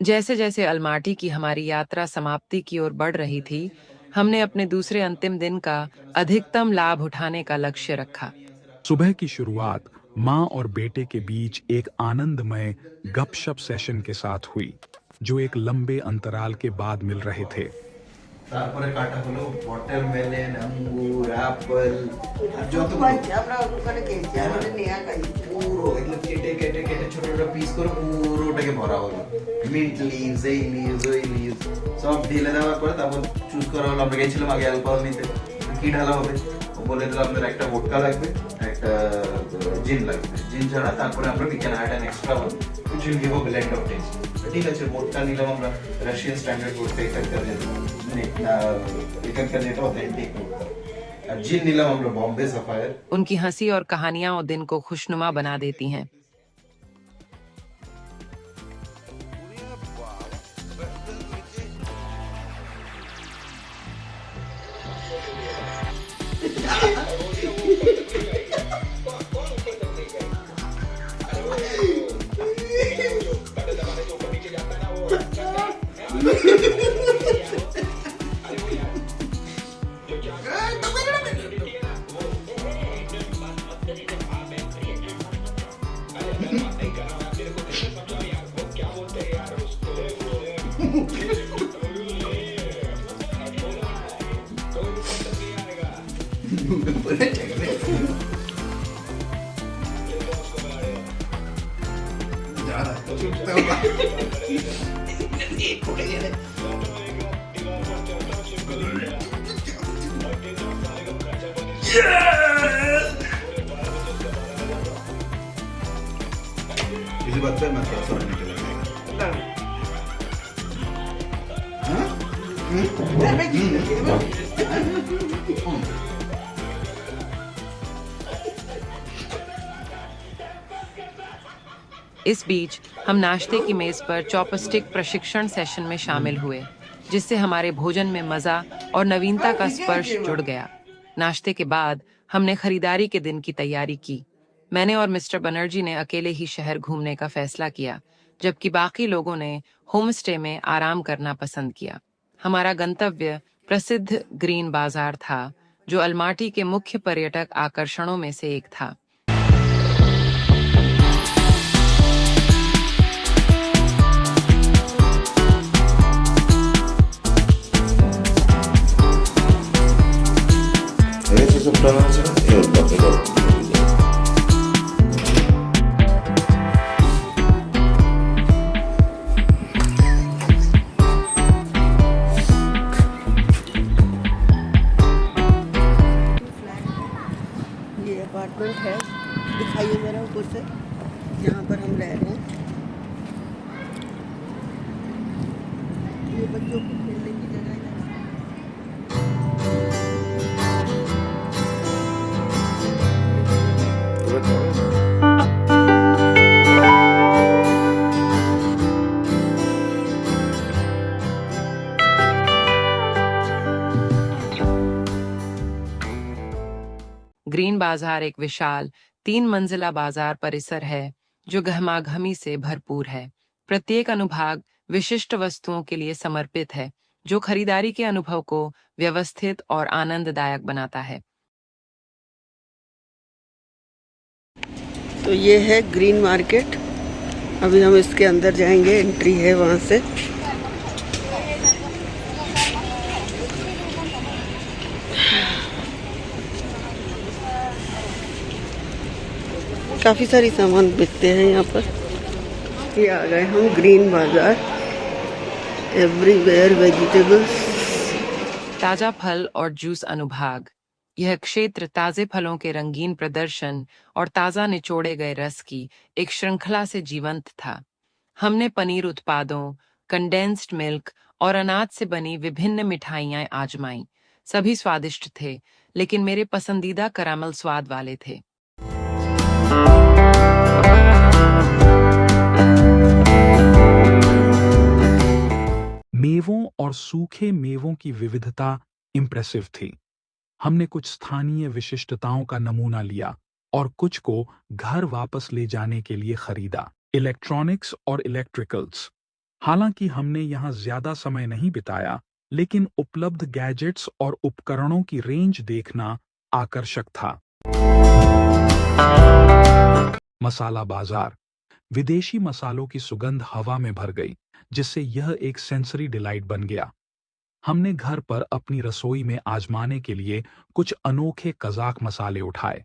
जैसे जैसे अलमाटी की हमारी यात्रा समाप्ति की ओर बढ़ रही थी, हमने अपने दूसरे अंतिम दिन का अधिकतम लाभ उठाने का लक्ष्य रखा। सुबह की शुरुआत माँ और बेटे के बीच एक आनंदमय गपशप सेशन के साथ हुई, जो एक लंबे अंतराल के बाद मिल रहे थे। তারপরে কাটা হলো ওয়াটারমেলন, আঙ্গুর, অ্যাপল আর যতগুলো আমরা ওখানে খেয়েছি আমাদের নেয়া খাই পুরো এগুলো কেটে কেটে কেটে ছোট ছোট পিস করে পুরোটাকে ভরা হলো। মিন্ট লিভস, এই লিভস, ওই লিভস সব ঢেলে দেওয়ার পরে তারপর চুজ করা হলো। আমরা গেছিলাম আগে অ্যালকোহল নিতে, কি ঢালা হবে ও বলে দিল আপনার একটা ভোটকা লাগবে, একটা জিন লাগবে, জিন ছাড়া তারপরে আমরা we can add an extra one which will give a blend of taste। ঠিক আছে, ভোটকা নিলাম আমরা রাশিয়ান স্ট্যান্ডার্ড ভোটকা, এখানকার যেটা অথেন্টিক ভোটকা। আর জিন নিলাম আমরা বম্বে সাফায়ার। उनकी हंसी और कहानियां और दिन को खुशनुमा बना देती हैं। इसी बात पे मैं थोड़ा सा निकल इस बीच हम नाश्ते की मेज पर चॉपस्टिक प्रशिक्षण सेशन में शामिल हुए, जिससे हमारे भोजन में मजा और नवीनता का स्पर्श जुड़ गया। नाश्ते के बाद हमने खरीदारी के दिन की तैयारी की। मैंने और मिस्टर बनर्जी ने अकेले ही शहर घूमने का फैसला किया, जबकि बाकी लोगों ने होम स्टे में आराम करना पसंद किया। हमारा गंतव्य प्रसिद्ध ग्रीन बाजार था, जो अलमाटी के मुख्य पर्यटक आकर्षणों में से एक था। Adesso sopravvaluta e ho fatto ये अपार्टमेंट है, दिखाइए ज़रा ऊपर से यहाँ पर हम रह रहे हैं। ये बच्चों को खेलने की जगह है। ग्रीन बाजार एक विशाल 3 मंजिला बाजार परिसर है, जो गहमागहमी से भरपूर है। प्रत्येक अनुभाग विशिष्ट वस्तुओं के लिए समर्पित है, जो खरीदारी के अनुभव को व्यवस्थित और आनंददायक बनाता है। तो ये है ग्रीन मार्केट। अभी हम इसके अंदर जाएंगे, एंट्री है वहाँ से। काफ़ी सारी सामान बिकते हैं यहाँ पर। ये आ गए हम ग्रीन बाजार। Everywhere vegetables. ताजा फल और जूस अनुभाग। यह क्षेत्र ताजे फलों के रंगीन प्रदर्शन और ताजा निचोड़े गए रस की एक श्रृंखला से जीवंत था। हमने पनीर उत्पादों, कंडेंस्ड मिल्क और अनाज से बनी विभिन्न मिठाइयाँ आजमाई। सभी स्वादिष्ट थे, लेकिन मेरे पसंदीदा कैरामल स्वाद वाले थे। मेवों और सूखे मेवों की विविधता इम्प्रेसिव थी। हमने कुछ स्थानीय विशिष्टताओं का नमूना लिया और कुछ को घर वापस ले जाने के लिए खरीदा। इलेक्ट्रॉनिक्स और इलेक्ट्रिकल्स, हालांकि हमने यहाँ ज्यादा समय नहीं बिताया, लेकिन उपलब्ध गैजेट्स और उपकरणों की रेंज देखना आकर्षक था। मसाला बाजार। विदेशी मसालों की सुगंध हवा में भर गई, जिससे यह एक सेंसरी डिलाइट बन गया। हमने घर पर अपनी रसोई में आजमाने के लिए कुछ अनोखे कज़ाक मसाले उठाए।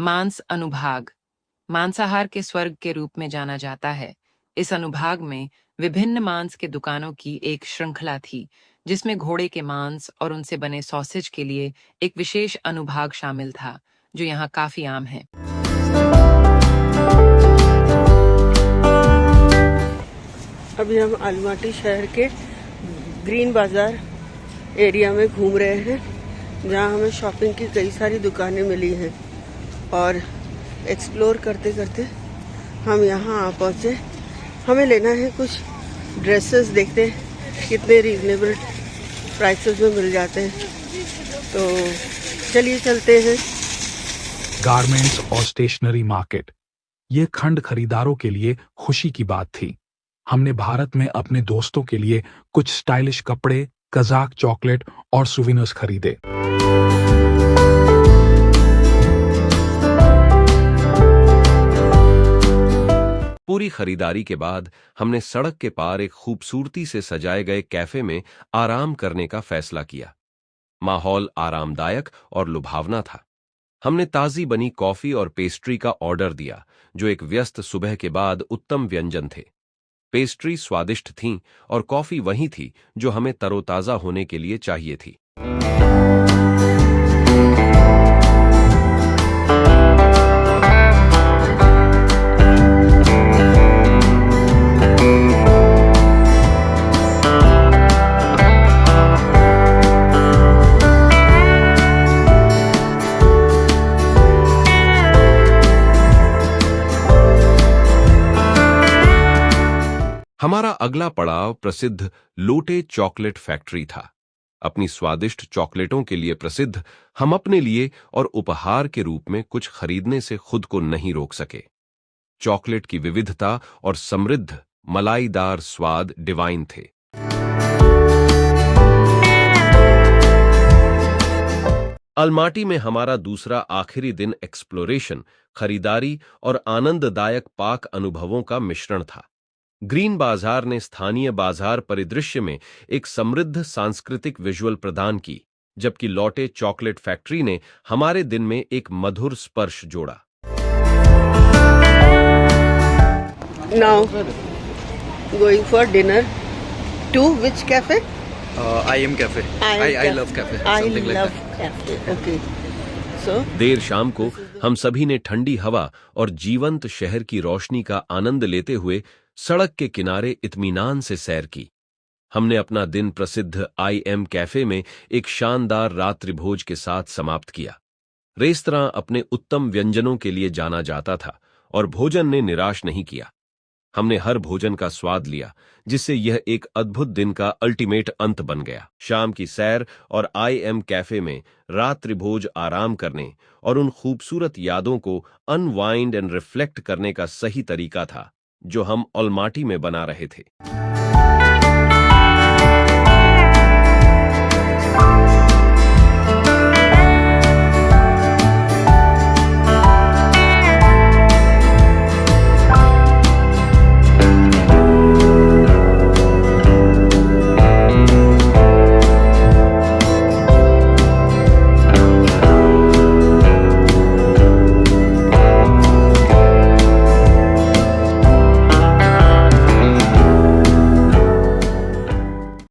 मांस अनुभाग मांसाहार के स्वर्ग के रूप में जाना जाता है। इस अनुभाग में विभिन्न मांस के दुकानों की एक श्रृंखला थी, जिसमें घोड़े के मांस और उनसे बने सॉसेज के लिए एक विशेष अनुभाग शामिल था, जो यहाँ काफी आम है। अभी हम अलमाटी शहर के ग्रीन बाजार एरिया में घूम रहे हैं, जहाँ हमें शॉपिंग की कई सारी दुकानें मिली हैं और एक्सप्लोर करते करते हम यहाँ आ पहुँचे। हमें लेना है कुछ ड्रेसेस, देखते हैं कितने रीजनेबल प्राइसेस में मिल जाते हैं, तो चलिए चलते हैं। गारमेंट्स और स्टेशनरी मार्केट। ये खंड खरीदारों के लिए खुशी की बात थी। हमने भारत में अपने दोस्तों के लिए कुछ स्टाइलिश कपड़े, कज़ाक चॉकलेट और सुवेनिर्स खरीदे। पूरी खरीदारी के बाद हमने सड़क के पार एक खूबसूरती से सजाए गए कैफे में आराम करने का फैसला किया। माहौल आरामदायक और लुभावना था। हमने ताजी बनी कॉफी और पेस्ट्री का ऑर्डर दिया, जो एक व्यस्त सुबह के बाद उत्तम व्यंजन थे। पेस्ट्री स्वादिष्ट थीं और कॉफी वही थी जो हमें तरोताजा होने के लिए चाहिए थी। हमारा अगला पड़ाव प्रसिद्ध लोटे चॉकलेट फैक्ट्री था। अपनी स्वादिष्ट चॉकलेटों के लिए प्रसिद्ध हम अपने लिए और उपहार के रूप में कुछ खरीदने से खुद को नहीं रोक सके। चॉकलेट की विविधता और समृद्ध मलाईदार स्वाद डिवाइन थे। अलमाटी में हमारा दूसरा आखिरी दिन एक्सप्लोरेशन, खरीदारी और आनंददायक पाक अनुभवों का मिश्रण था। ग्रीन बाजार ने स्थानीय बाजार परिदृश्य में एक समृद्ध सांस्कृतिक विजुअल प्रदान की, जबकि लॉटे चॉकलेट फैक्ट्री ने हमारे दिन में एक मधुर स्पर्श जोड़ा। Now going for dinner to which cafe? I am cafe. I love cafe. I Something like love that. cafe. Okay. So देर शाम को हम सभी ने ठंडी हवा और जीवंत शहर की रोशनी का आनंद लेते हुए सड़क के किनारे इत्मीनान से सैर की। हमने अपना दिन प्रसिद्ध IM कैफे में एक शानदार रात्रिभोज के साथ समाप्त किया। रेस्तरां अपने उत्तम व्यंजनों के लिए जाना जाता था और भोजन ने निराश नहीं किया। हमने हर भोजन का स्वाद लिया, जिससे यह एक अद्भुत दिन का अल्टीमेट अंत बन गया। शाम की सैर और IM कैफे में रात्रिभोज आराम करने और उन खूबसूरत यादों को अनवाइंड एंड रिफ्लेक्ट करने का सही तरीका था, जो हम अलमाटी में बना रहे थे।